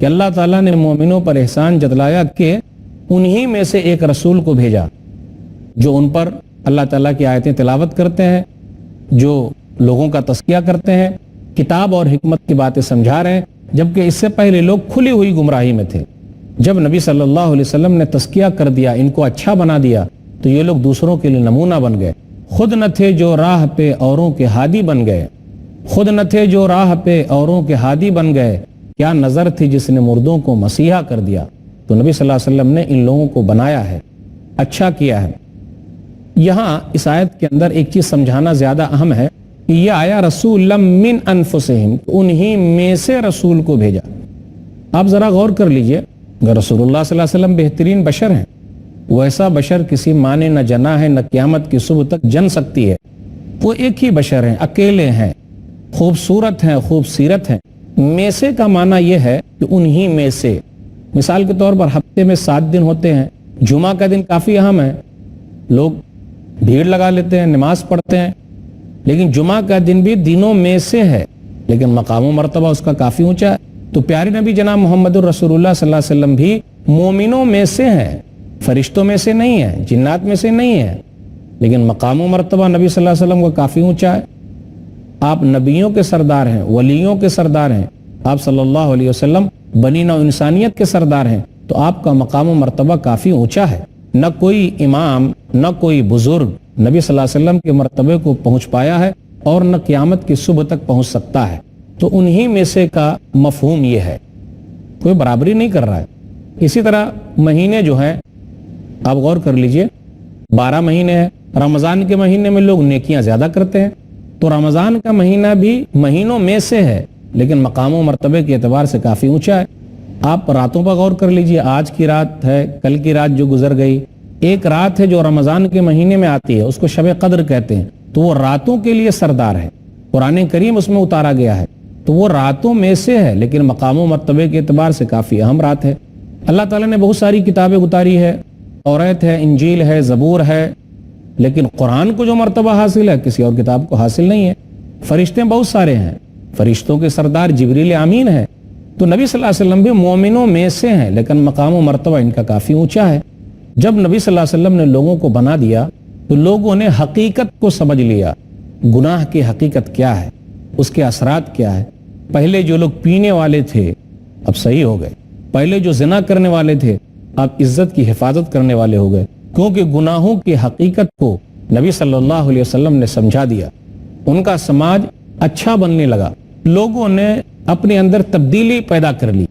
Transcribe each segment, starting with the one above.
کہ اللہ تعالیٰ نے مومنوں پر احسان جتلایا کہ انہی میں سے ایک رسول کو بھیجا جو ان پر اللہ تعالیٰ کی آیتیں تلاوت کرتے ہیں، جو لوگوں کا تزکیہ کرتے ہیں، کتاب اور حکمت کی باتیں سمجھا رہے ہیں، جبکہ اس سے پہلے لوگ کھلی ہوئی گمراہی میں تھے۔ جب نبی صلی اللہ علیہ وسلم نے تزکیہ کر دیا، ان کو اچھا بنا دیا، تو یہ لوگ دوسروں کے لیے نمونہ بن گئے۔ خود نہ تھے جو راہ پہ اوروں کے ہادی بن گئے، خود نہ تھے جو راہ پہ اوروں کے ہادی بن گئے، کیا نظر تھی جس نے مردوں کو مسیحا کر دیا۔ تو نبی صلی اللہ علیہ وسلم نے ان لوگوں کو بنایا ہے، اچھا کیا ہے۔ یہاں اس آیت کے اندر ایک چیز سمجھانا زیادہ اہم ہے کہ یہ آیا رسول من انفسہم، انہی میں سے رسول کو بھیجا۔ آپ ذرا غور کر لیجئے، اگر رسول اللہ صلی اللہ علیہ وسلم بہترین بشر ہیں، ویسا بشر کسی ماں نے نہ جنا ہے، نہ قیامت کی صبح تک جن سکتی ہے۔ وہ ایک ہی بشر ہیں، اکیلے ہیں، خوبصورت ہیں، خوبصیرت ہیں۔ میں سے کا معنی یہ ہے کہ انہی میں سے۔ مثال کے طور پر ہفتے میں 7 دن ہوتے ہیں، جمعہ کا دن کافی اہم ہے، لوگ بھیڑ لگا لیتے ہیں، نماز پڑھتے ہیں، لیکن جمعہ کا دن بھی دنوں میں سے ہے، لیکن مقام و مرتبہ اس کا کافی اونچا ہے۔ تو پیارے نبی جناب محمد الرسول اللہ صلی اللہ علیہ وسلم بھی مومنوں میں سے ہیں، فرشتوں میں سے نہیں ہیں، جنات میں سے نہیں ہیں، لیکن مقام و مرتبہ نبی صلی اللہ علیہ وسلم کا کافی اونچا ہے۔ آپ نبیوں کے سردار ہیں، ولیوں کے سردار ہیں، آپ صلی اللہ علیہ وسلم بنی نوع انسانیت کے سردار ہیں، تو آپ کا مقام و مرتبہ کافی اونچا ہے۔ نہ کوئی امام، نہ کوئی بزرگ نبی صلی اللہ علیہ وسلم کے مرتبے کو پہنچ پایا ہے، اور نہ قیامت کی صبح تک پہنچ سکتا ہے۔ تو انہی میں سے کا مفہوم یہ ہے، کوئی برابری نہیں کر رہا ہے۔ اسی طرح مہینے جو ہیں، آپ غور کر لیجئے، 12 مہینے ہیں، رمضان کے مہینے میں لوگ نیکیاں زیادہ کرتے ہیں، تو رمضان کا مہینہ بھی مہینوں میں سے ہے، لیکن مقام و مرتبے کے اعتبار سے کافی اونچا ہے۔ آپ راتوں پر غور کر لیجئے، آج کی رات ہے، کل کی رات جو گزر گئی، ایک رات ہے جو رمضان کے مہینے میں آتی ہے، اس کو شب قدر کہتے ہیں، تو وہ راتوں کے لیے سردار ہے، قرآن کریم اس میں اتارا گیا ہے، تو وہ راتوں میں سے ہے، لیکن مقام و مرتبے کے اعتبار سے کافی اہم رات ہے۔ اللہ تعالیٰ نے بہت ساری کتابیں اتاری ہے، توریت ہے، انجیل ہے، زبور ہے، لیکن قرآن کو جو مرتبہ حاصل ہے کسی اور کتاب کو حاصل نہیں ہے۔ فرشتے بہت سارے ہیں، فرشتوں کے سردار جبریل امین ہے، تو نبی صلی اللہ علیہ وسلم بھی مومنوں میں سے ہیں، لیکن مقام و مرتبہ ان کا کافی اونچا ہے۔ جب نبی صلی اللہ علیہ وسلم نے لوگوں کو بنا دیا تو لوگوں نے حقیقت کو سمجھ لیا، گناہ کی حقیقت کیا ہے، اس کے اثرات کیا ہے۔ پہلے جو لوگ پینے والے تھے اب صحیح ہو گئے، پہلے جو زنا کرنے والے تھے اب عزت کی حفاظت کرنے والے ہو گئے، کیونکہ گناہوں کی حقیقت کو نبی صلی اللہ علیہ وسلم نے سمجھا دیا۔ ان کا سماج اچھا بننے لگا، لوگوں نے اپنے اندر تبدیلی پیدا کر لی۔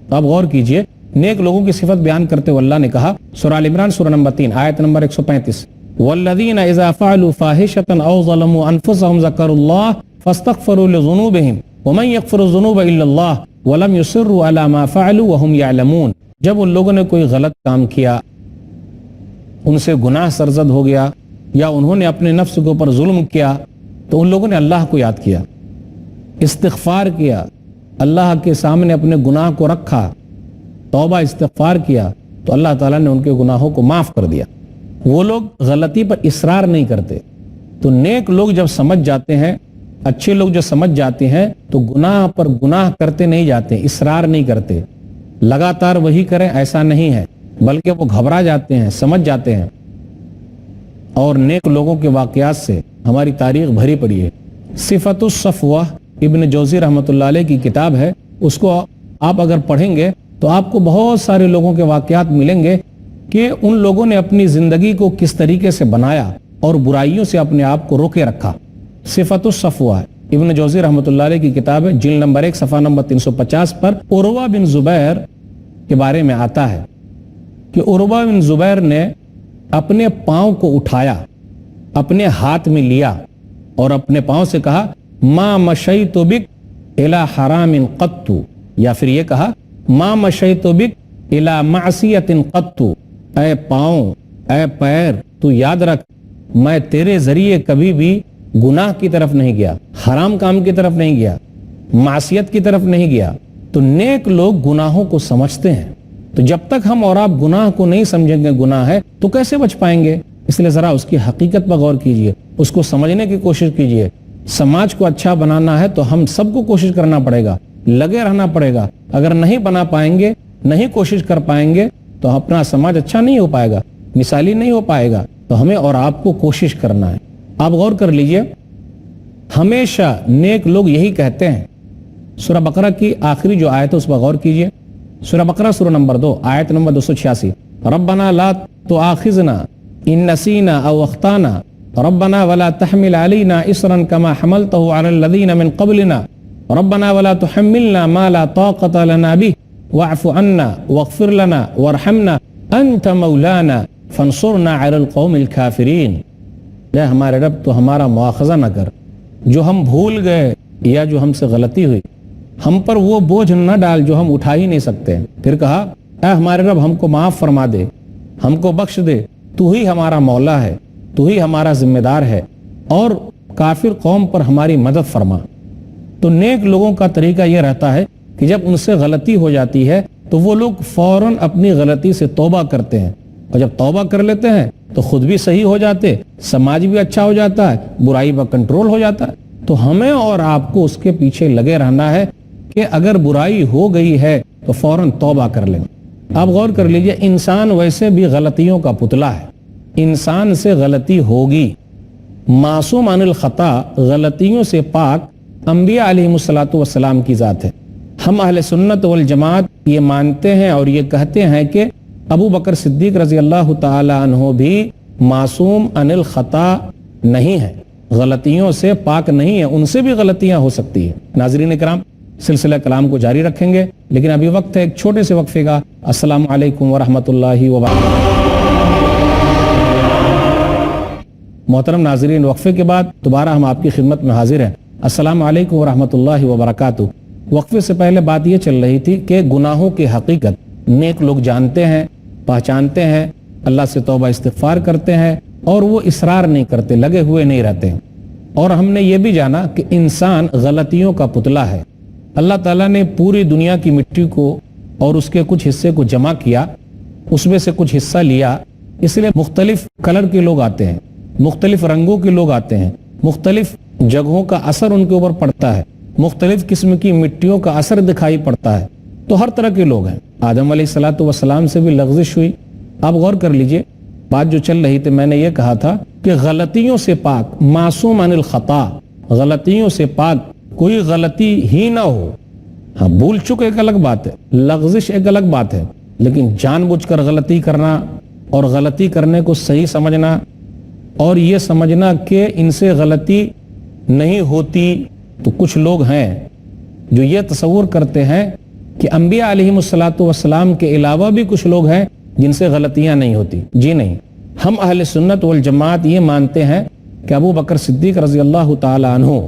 اب غور کیجئے، نیک لوگوں کی صفت بیان کرتے ہوئے اللہ نے کہا، سورہ ال عمران سورہ نمبر 3 آیت نمبر 135، والذین اذا فعلوا فاحشۃ او ظلموا انفسهم ذکروا اللہ فاستغفروا لذنوبهم ومن یغفر الذنوب الا اللہ ولم یصروا علی ما فعلوا وهم یعلمون۔ جب ان لوگوں نے کوئی غلط کام کیا، ان سے گناہ سرزد ہو گیا، یا انہوں نے اپنے نفس کے اوپر ظلم کیا، تو ان لوگوں نے اللہ کو یاد کیا، استغفار کیا، اللہ کے سامنے اپنے گناہ کو رکھا، توبہ استغفار کیا، تو اللہ تعالیٰ نے ان کے گناہوں کو معاف کر دیا۔ وہ لوگ غلطی پر اصرار نہیں کرتے۔ تو نیک لوگ جب سمجھ جاتے ہیں، اچھے لوگ جو سمجھ جاتے ہیں، تو گناہ پر گناہ کرتے نہیں جاتے، اصرار نہیں کرتے، لگاتار وہی کریں ایسا نہیں ہے، بلکہ وہ گھبرا جاتے ہیں، سمجھ جاتے ہیں۔ اور نیک لوگوں کے واقعات سے ہماری تاریخ بھری پڑی ہے۔ صفت الصفوہ ابن جوزی رحمۃ اللہ علیہ کی کتاب ہے، اس کو آپ اگر پڑھیں گے تو آپ کو بہت سارے لوگوں کے واقعات ملیں گے کہ ان لوگوں نے اپنی زندگی کو کس طریقے سے بنایا اور برائیوں سے اپنے آپ کو روکے رکھا۔ صفت الصفوہ ابن جوزی رحمۃ اللہ علیہ کی کتاب ہے، جلد نمبر 1 صفحہ نمبر 350 پر عروہ بن زبیر کے بارے میں آتا ہے کہ عروہ بن زبیر نے اپنے پاؤں کو اٹھایا، اپنے ہاتھ میں لیا اور اپنے پاؤں سے کہا، ما مشیت بک الی حرام قط، یا پھر یہ کہا، ما مشیت بک الی معصیت قط، اے پاؤں، اے پیر، تو یاد رکھ میں تیرے ذریعے کبھی بھی گناہ کی طرف نہیں گیا، حرام کام کی طرف نہیں گیا، معصیت کی طرف نہیں گیا۔ تو نیک لوگ گناہوں کو سمجھتے ہیں، تو جب تک ہم اور آپ گناہ کو نہیں سمجھیں گے گناہ ہے تو کیسے بچ پائیں گے؟ اس لیے ذرا اس کی حقیقت پر غور کیجئے، اس کو سمجھنے کی کوشش کیجئے۔ سماج کو اچھا بنانا ہے تو ہم سب کو کوشش کرنا پڑے گا، لگے رہنا پڑے گا. اگر نہیں بنا پائیں گے, نہیں کوشش کر پائیں گے تو اپنا سماج اچھا نہیں ہو پائے گا, مثالی نہیں ہو پائے گا. تو ہمیں اور آپ کو کوشش کرنا ہے. آپ غور کر لیجئے, ہمیشہ نیک لوگ یہی کہتے ہیں. سورہ بقرہ کی آخری جو آیت ہے اس پر غور کیجئے. سورہ بقرہ سورہ نمبر 2 آیت نمبر 286. ربنا لا تؤاخذنا ان نسینا او اخطانا ربنا ولا تحمل علينا اصرا كما حملته على الذين من قبلنا ربنا ولا تحملنا ما لا طاقة لنا به واعف عنا واغفر لنا وارحمنا انت مولانا فانصرنا على القوم الكافرين. اے ہمارے رب تو ہمارا مواخذہ نہ کر, جو ہم بھول گئے یا جو ہم سے غلطی ہوئی, ہم پر وہ بوجھ نہ ڈال جو ہم اٹھا ہی نہیں سکتے. پھر کہا اے ہمارے رب ہم کو معاف فرما دے, ہم کو بخش دے, تو ہی ہمارا مولا ہے, تو ہی ہمارا ذمہ دار ہے, اور کافر قوم پر ہماری مدد فرما. تو نیک لوگوں کا طریقہ یہ رہتا ہے کہ جب ان سے غلطی ہو جاتی ہے تو وہ لوگ فوراً اپنی غلطی سے توبہ کرتے ہیں, اور جب توبہ کر لیتے ہیں تو خود بھی صحیح ہو جاتے, سماج بھی اچھا ہو جاتا ہے, برائی پر کنٹرول ہو جاتا ہے. تو ہمیں اور آپ کو اس کے پیچھے لگے رہنا ہے کہ اگر برائی ہو گئی ہے تو فوراً توبہ کر لیں. آپ غور کر لیجئے, انسان ویسے بھی غلطیوں کا پتلا ہے, انسان سے غلطی ہوگی. معصوم عن الخطا, غلطیوں سے پاک انبیاء علیہم الصلوۃ والسلام کی ذات ہے. ہم اہل سنت والجماعت یہ مانتے ہیں اور یہ کہتے ہیں کہ ابو بکر صدیق رضی اللہ تعالی عنہ بھی معصوم عن الخطا نہیں ہے, غلطیوں سے پاک نہیں ہے, ان سے بھی غلطیاں ہو سکتی ہیں. ناظرین کرام, سلسلہ کلام کو جاری رکھیں گے, لیکن ابھی وقت ہے ایک چھوٹے سے وقفے کا. السلام علیکم ورحمۃ اللہ وبرکاتہ. محترم ناظرین, وقفے کے بعد دوبارہ ہم آپ کی خدمت میں حاضر ہیں. السلام علیکم ورحمۃ اللہ وبرکاتہ. وقفے سے پہلے بات یہ چل رہی تھی کہ گناہوں کی حقیقت نیک لوگ جانتے ہیں, پہچانتے ہیں, اللہ سے توبہ استغفار کرتے ہیں, اور وہ اصرار نہیں کرتے, لگے ہوئے نہیں رہتے ہیں. اور ہم نے یہ بھی جانا کہ انسان غلطیوں کا پتلا ہے. اللہ تعالیٰ نے پوری دنیا کی مٹی کو اور اس کے کچھ حصے کو جمع کیا, اس میں سے کچھ حصہ لیا, اس لیے مختلف کلر کے لوگ آتے ہیں, مختلف رنگوں کے لوگ آتے ہیں, مختلف جگہوں کا اثر ان کے اوپر پڑتا ہے, مختلف قسم کی مٹیوں کا اثر دکھائی پڑتا ہے. تو ہر طرح کے لوگ ہیں. آدم علیہ الصلوۃ والسلام سے بھی لغزش ہوئی. آپ غور کر لیجئے, بات جو چل رہی تھی, میں نے یہ کہا تھا کہ غلطیوں سے پاک, معصوم عن الخطا, غلطیوں سے پاک, کوئی غلطی ہی نہ ہو. ہاں, بھول چک ایک الگ بات ہے, لغزش ایک الگ بات ہے, لیکن جان بوجھ کر غلطی کرنا اور غلطی کرنے کو صحیح سمجھنا اور یہ سمجھنا کہ ان سے غلطی نہیں ہوتی. تو کچھ لوگ ہیں جو یہ تصور کرتے ہیں کہ انبیاء علیہم الصلوۃ والسلام کے علاوہ بھی کچھ لوگ ہیں جن سے غلطیاں نہیں ہوتی. جی نہیں, ہم اہل سنت والجماعت یہ مانتے ہیں کہ ابو بکر صدیق رضی اللہ تعالی عنہ,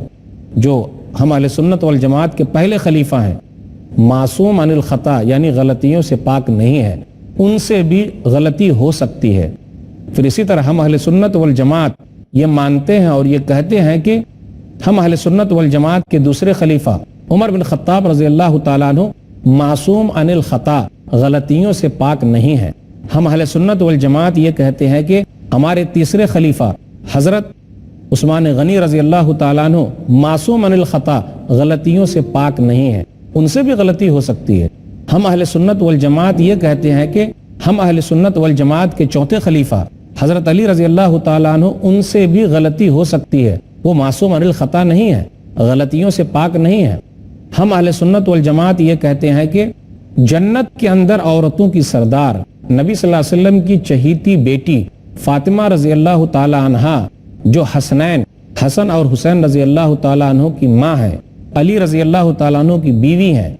جو ہم اہل سنت والجماعت کے پہلے خلیفہ ہیں, معصوم عن الخطا یعنی غلطیوں سے پاک نہیں ہے, ان سے بھی غلطی ہو سکتی ہے. پھر اسی طرح ہم اہل سنت والجماعت یہ مانتے ہیں اور یہ کہتے ہیں کہ ہم اہل سنت والجماعت کے دوسرے خلیفہ عمر بن خطاب رضی اللہ تعالیٰ عنہ معصوم عن الخطا, غلطیوں سے پاک نہیں ہے. ہم اہل سنت والجماعت یہ کہتے ہیں کہ ہمارے تیسرے خلیفہ حضرت عثمان غنی رضی اللہ تعالیٰ عنہ معصوم عن الخطا, غلطیوں سے پاک نہیں ہے, ان سے بھی غلطی ہو سکتی ہے. ہم اہل سنت والجماعت یہ کہتے ہیں کہ ہم اہل سنت والجماعت کے چوتھے خلیفہ حضرت علی رضی اللہ تعالیٰ عنہ, ان سے بھی غلطی ہو سکتی ہے, وہ معصوم عن الخطا نہیں ہے, غلطیوں سے پاک نہیں ہے. ہم اہل سنت والجماعت یہ کہتے ہیں کہ جنت کے اندر عورتوں کی سردار نبی صلی اللہ علیہ وسلم کی چہیتی بیٹی فاطمہ رضی اللہ تعالی عنہا, جو حسنین, حسن اور حسین رضی اللہ تعالی عنہ کی ماں ہے, علی رضی اللہ تعالی عنہ کی بیوی ہیں,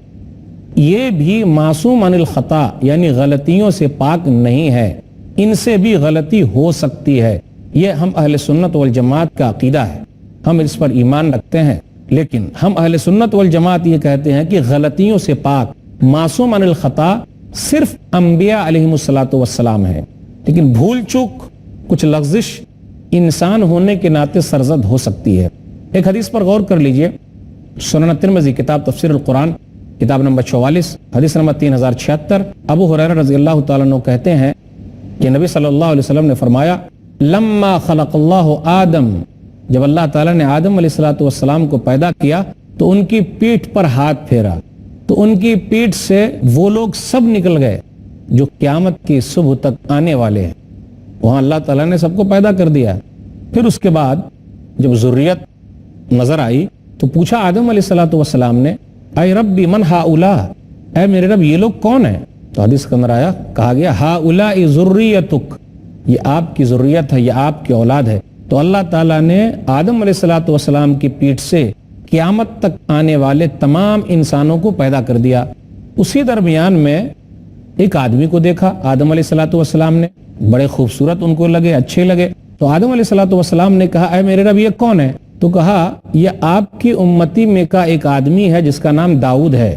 یہ بھی معصوم عن الخطا یعنی غلطیوں سے پاک نہیں ہے, ان سے بھی غلطی ہو سکتی ہے. یہ ہم اہل سنت والجماعت کا عقیدہ ہے, ہم اس پر ایمان رکھتے ہیں. لیکن ہم اہل سنت والجماعت یہ کہتے ہیں کہ غلطیوں سے پاک, معصوم عن الخطا صرف انبیاء علیہم الصلوۃ والسلام ہے. لیکن بھول چوک, کچھ لغزش انسان ہونے کے ناطے سرزد ہو سکتی ہے. ایک حدیث پر غور کر لیجئے, سنن ترمذی کتاب تفسیر القرآن کتاب نمبر 44 حدیث نمبر 3076, ابو ہریرہ رضی اللہ تعالیٰ عنہ کہتے ہیں کہ نبی صلی اللہ علیہ وسلم نے فرمایا, لما خلق اللہ آدم, جب اللہ تعالیٰ نے آدم علیہ الصلوۃ والسلام کو پیدا کیا تو ان کی پیٹھ پر ہاتھ پھیرا, تو ان کی پیٹھ سے وہ لوگ سب نکل گئے جو قیامت کی صبح تک آنے والے ہیں. وہاں اللہ تعالیٰ نے سب کو پیدا کر دیا. پھر اس کے بعد جب ذریت نظر آئی تو پوچھا آدم علیہ السلام نے اے ربی من ہؤلاء، اے میرے رب یہ لوگ کون ہیں؟ تو حدیث کے اندر آیا، کہا گیا ہؤلاء ذریتک، یہ آپ کی ذریت ہے، یہ آپ کی اولاد ہے. تو اللہ تعالیٰ نے آدم علیہ السلام کی پیٹھ سے قیامت تک آنے والے تمام انسانوں کو پیدا کر دیا. اسی درمیان میں ایک آدمی کو دیکھا آدم علیہ السلام نے، بڑے خوبصورت ان کو لگے، اچھے لگے. تو آدم علیہ السلام نے کہا اے میرے رب یہ کون ہے؟ تو کہا یہ آپ کی امتی میں کا ایک آدمی ہے جس کا نام داؤد ہے.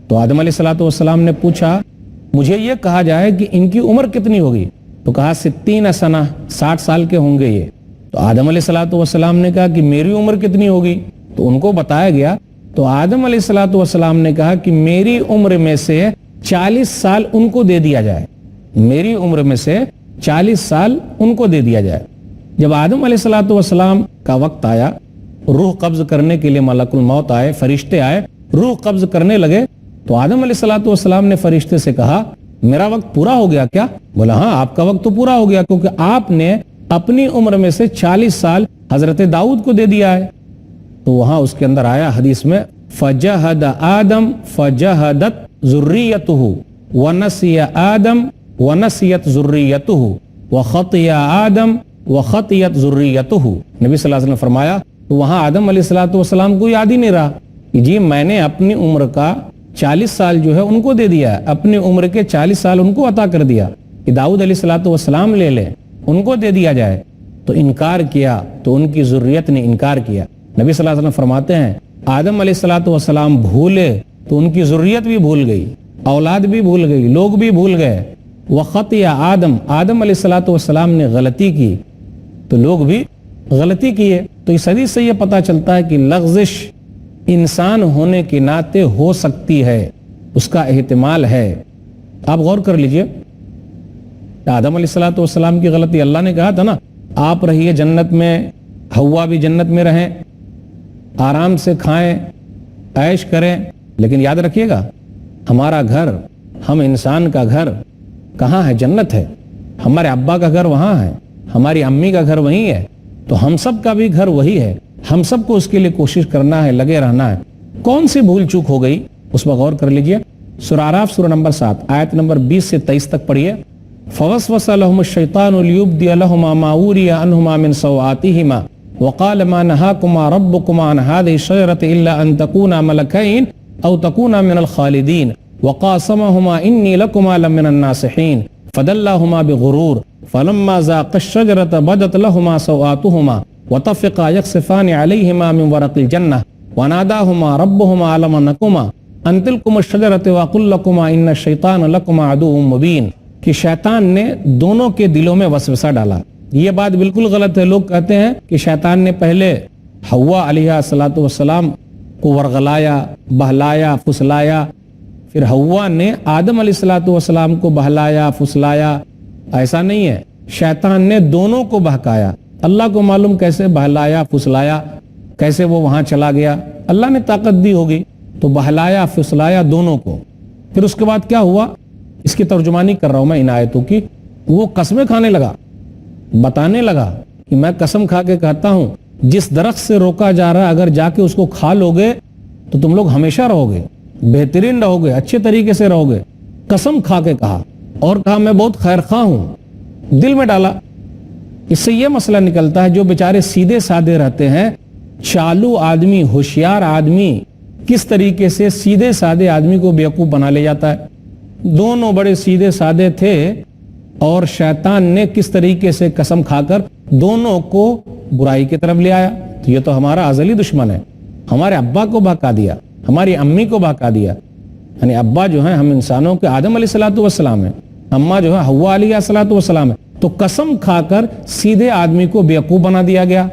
تو آدم علیہ السلام نے پوچھا مجھے یہ کہا جائے کہ ان کی عمر کتنی ہوگی؟ تو کہا 60 سنہ، 60 سال کے ہوں گے یہ. تو آدم علیہ السلام نے کہا کہ میری عمر کتنی ہوگی؟ تو ان کو بتایا گیا. تو آدم علیہ السلام نے کہا کہ میری عمر میں سے 40 سال ان کو دے دیا جائے، میری عمر میں سے 40 سال ان کو دے دیا جائے. جب آدم علیہ السلام کا وقت آیا، روح قبض کرنے کے لیے ملک الموت آئے، فرشتے آئے، روح قبض کرنے لگے. تو آدم علیہ السلام نے فرشتے سے کہا میرا وقت پورا ہو گیا کیا؟ بولا ہاں آپ کا وقت تو پورا ہو گیا، کیونکہ آپ نے اپنی عمر میں سے 40 سال حضرت داؤد کو دے دیا ہے. تو وہاں اس کے اندر آیا حدیث میں فجہد آدم فجہدت ذریتہ ونسی آدم ونسیت ذریتہ وخطی آدم وخطیت ذریتہ. نبی صلی اللہ علیہ وسلم نے فرمایا تو وہاں آدم علیہ السلام کو یاد ہی نہیں رہا کہ جی میں نے اپنی عمر کا 40 سال جو ہے ان کو دے دیا ہے، اپنی عمر کے 40 سال ان کو عطا کر دیا کہ داؤد علیہ السلام لے لیں، ان کو دے دیا جائے. تو انکار کیا، تو ان کی ذریت نے انکار کیا. نبی صلی اللہ علیہ وسلم فرماتے ہیں آدم علیہ السلام بھولے تو ان کی ذریت بھی بھول گئی، اولاد بھی بھول گئی، لوگ بھی بھول گئے. وخطی آدم علیہ السلام نے غلطی کی تو لوگ بھی غلطی کیے. تو اس حدیث سے یہ پتہ چلتا ہے کہ لغزش انسان ہونے کے ناطے ہو سکتی ہے، اس کا احتمال ہے. آپ غور کر لیجئے، آدم علیہ السلام کی غلطی، اللہ نے کہا تھا نا آپ رہیے جنت میں، حوا بھی جنت میں رہیں، آرام سے کھائیں، عیش کریں. لیکن یاد رکھیے گا ہمارا گھر، ہم انسان کا گھر کہاں ہے؟ جنت ہے. ہمارے ابا کا گھر وہاں ہے، ہماری امی کا گھر وہیں ہے. تو ہم سب کا بھی گھر وہی ہے. ہم سب کو اس کے لیے کوشش کرنا ہے، لگے رہنا ہے. کون سی بھول چوک ہو گئی اس پر غور کر لیجئے. سورہ اعراف سورہ نمبر 7 آیت نمبر 20 سے 23 تک پڑھیے. فوسوس لهم الشیطان لیبدی لهما ما وری عنہما من سوآتہما وقال ما نهاكما ربكما عن هذه الشجرة الا ان تكونا ملكين او تكونا من الخالدين وقاسمهما انی لکما لمن الناصحین فدلاهما بغرور فلما ذاقا الشجرة بدت لهما سوآتهما وطفقا يخصفان عليهما من ورق الجنة وناداهما ربهما ألم نكما أن تلكما الشجرة وأقل لكما إن الشيطان لكما عدو مبين. کہ شیطان نے دونوں کے دلوں میں وسوسہ ڈالا. یہ بات بالکل غلط ہے. لوگ کہتے ہیں کہ شیطان نے پہلے حوا علیہ السلام کو ورغلایا، بہلایا، پھسلایا، پھر حوا نے آدم علیہ السلام کو بہلایا، پھسلایا. ایسا نہیں ہے، شیطان نے دونوں کو بہکایا. اللہ کو معلوم کیسے بہلایا، پھسلایا، کیسے وہ وہاں چلا گیا. اللہ نے طاقت دی ہوگی تو بہلایا، پھسلایا دونوں کو. پھر اس کے بعد کیا ہوا، اس کی ترجمانی کر رہا ہوں میں ان آیتوں کی. وہ قسمیں کھانے لگا، بتانے لگا کہ میں قسم کھا کے کہتا ہوں جس درخت سے روکا جا رہا ہے اگر جا کے اس کو کھا لوگے تو تم لوگ ہمیشہ رہو گے، بہترین رہو گے، اچھے طریقے سے رہو گے. قسم کھا کے کہا اور کہا میں بہت خیر خواہ ہوں، دل میں ڈالا. اس سے یہ مسئلہ نکلتا ہے جو بیچارے سیدھے سادے رہتے ہیں، چالو آدمی، ہوشیار آدمی کس طریقے سے سیدھے سادے آدمی کو بیوقوف بنا لے جاتا ہے. دونوں بڑے سیدھے سادے تھے اور شیطان نے کس طریقے سے قسم کھا کر دونوں کو برائی کی طرف لے آیا. تو یہ تو ہمارا ازلی دشمن ہے. ہمارے ابا کو بہکا دیا، ہماری امی کو بہکا دیا. یعنی ابا جو ہیں ہم انسانوں کے آدم علیہ السلام ہیں، اماں جو ہے حوا علیہ السلام ہے. تو قسم کھا کر سیدھے آدمی کو بیوقوف بنا دیا گیا.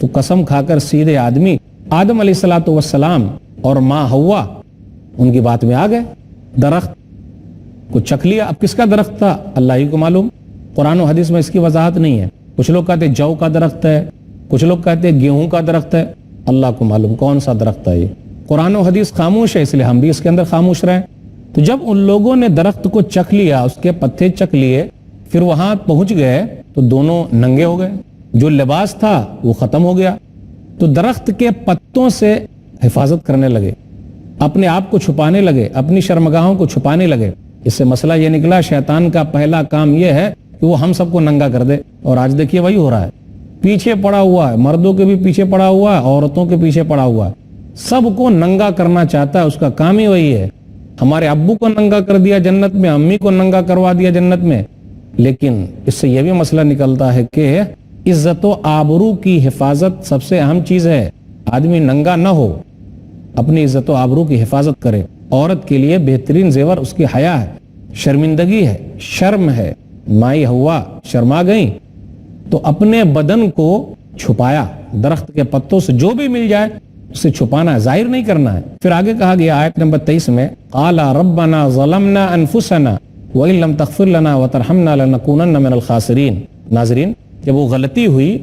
تو قسم کھا کر سیدھے آدمی آدم علیہ السلام اور ماں حوا ان کی بات میں آ گئے. درخت کو چکھ لیا. اب کس کا درخت تھا اللہ ہی کو معلوم. قرآن و حدیث میں اس کی وضاحت نہیں ہے. کچھ لوگ کہتے ہیں جو کا درخت ہے، کچھ لوگ کہتے ہیں گیہوں کا درخت ہے. اللہ کو معلوم کون سا درخت ہے یہ. قرآن و حدیث خاموش ہے، اس لیے ہم بھی اس کے اندر خاموش رہیں۔ تو جب ان لوگوں نے درخت کو چکھ لیا، اس کے پتے چکھ لیے، پھر وہاں پہنچ گئے تو دونوں ننگے ہو گئے، جو لباس تھا وہ ختم ہو گیا۔ تو درخت کے پتوں سے حفاظت کرنے لگے، اپنے آپ کو چھپانے لگے، اپنی شرمگاہوں کو چھپانے لگے۔ اس سے مسئلہ یہ نکلا شیطان کا پہلا کام یہ ہے کہ وہ ہم سب کو ننگا کر دے، اور آج دیکھیے وہی ہو رہا ہے، پیچھے پڑا ہوا ہے، مردوں کے بھی پیچھے پڑا ہوا ہے، عورتوں کے پیچھے پڑا ہوا ہے، سب کو ننگا کرنا چاہتا ہے، اس کا کام ہی وہی ہے۔ ہمارے ابو کو ننگا کر دیا جنت میں، امی کو ننگا کروا دیا جنت میں۔ لیکن اس سے یہ بھی مسئلہ نکلتا ہے کہ عزت و آبرو کی حفاظت سب سے اہم چیز ہے۔ آدمی ننگا نہ ہو، اپنی عزت و آبرو کی حفاظت کرے۔ عورت کے لیے بہترین زیور اس کی حیا ہے، شرمندگی ہے، شرم ہے۔ مائی ہوا شرما گئیں تو اپنے بدن کو چھپایا، درخت کے پتوں سے جو بھی مل جائے اسے چھپانا ہے، ظاہر نہیں کرنا ہے۔ پھر آگے کہا گیا آیت نمبر 23 میں، قَالَ رَبَّنَا ظَلَمْنَا أَنفُسَنَا وَإِن لَمْ تَغْفِرْ لَنَا وَتَرْحَمْنَا لَنَكُونَنَّ مِنَ الْخَاسِرِينَ۔ ناظرین، جب وہ غلطی ہوئی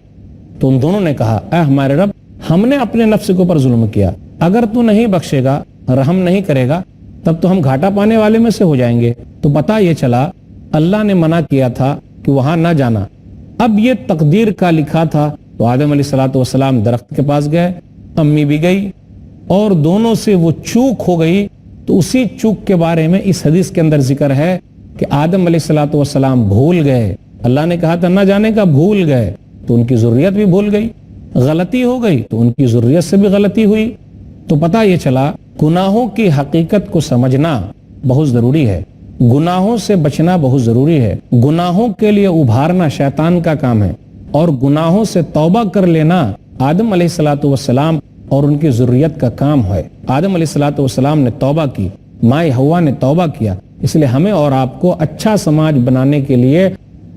تو ان دونوں نے کہا، اے ہمارے رب، ہم نے اپنے نفس کے اوپر ظلم کیا، اگر تو نہیں بخشے گا، رحم نہیں کرے گا، تب تو ہم گھاٹا پانے والے میں سے ہو جائیں گے۔ تو پتہ یہ چلا اللہ نے منع کیا تھا کہ وہاں نہ جانا، اب یہ تقدیر کا لکھا تھا۔ تو آدم علیہ السلام درخت کے پاس گئے، امی بھی گئی، اور دونوں سے وہ چوک ہو گئی۔ تو اسی چوک کے بارے میں اس حدیث کے اندر ذکر ہے کہ آدم علیہ السلام بھول گئے، اللہ نے کہا تھا نہ جانے کا، بھول گئے تو ان کی ذریت بھی بھول گئی، غلطی ہو گئی تو ان کی ذریت سے بھی غلطی ہوئی۔ تو پتہ یہ چلا گناہوں کی حقیقت کو سمجھنا بہت ضروری ہے، گناہوں سے بچنا بہت ضروری ہے، گناہوں کے لیے ابھارنا شیطان کا کام ہے، اور گناہوں سے توبہ کر لینا آدم علیہ السلام اور ان کی ذریت کا کام ہے۔ آدم علیہ السلام نے توبہ کی، مائی ہوا نے توبہ کیا، اس لیے ہمیں اور آپ کو اچھا سماج بنانے کے لیے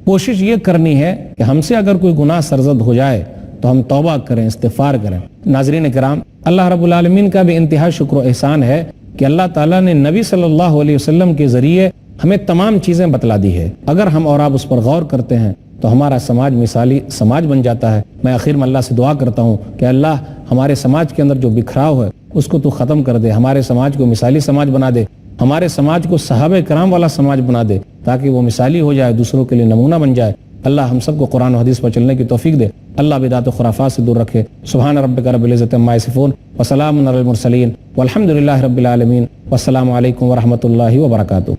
کوشش یہ کرنی ہے کہ ہم سے اگر کوئی گناہ سرزد ہو جائے تو ہم توبہ کریں، استغفار کریں۔ ناظرین کرام، اللہ رب العالمین کا بھی انتہائی شکر و احسان ہے کہ اللہ تعالیٰ نے نبی صلی اللہ علیہ وسلم کے ذریعے ہمیں تمام چیزیں بتلا دی ہے۔ اگر ہم اور آپ اس پر غور کرتے ہیں تو ہمارا سماج مثالی سماج بن جاتا ہے۔ میں آخر میں اللہ سے دعا کرتا ہوں کہ اللہ ہمارے سماج کے اندر جو بکھراؤ ہے اس کو تو ختم کر دے، ہمارے سماج کو مثالی سماج بنا دے، ہمارے سماج کو صحابہ کرام والا سماج بنا دے، تاکہ وہ مثالی ہو جائے، دوسروں کے لیے نمونہ بن جائے۔ اللہ ہم سب کو قرآن و حدیث پر چلنے کی توفیق دے، اللہ بدعت و خرافات سے دور رکھے۔ سبحان ربک رب العزت عما یصفون وسلام علی المرسلین والحمد للہ رب العالمین، والسلام علیکم ورحمۃ اللہ وبرکاتہ۔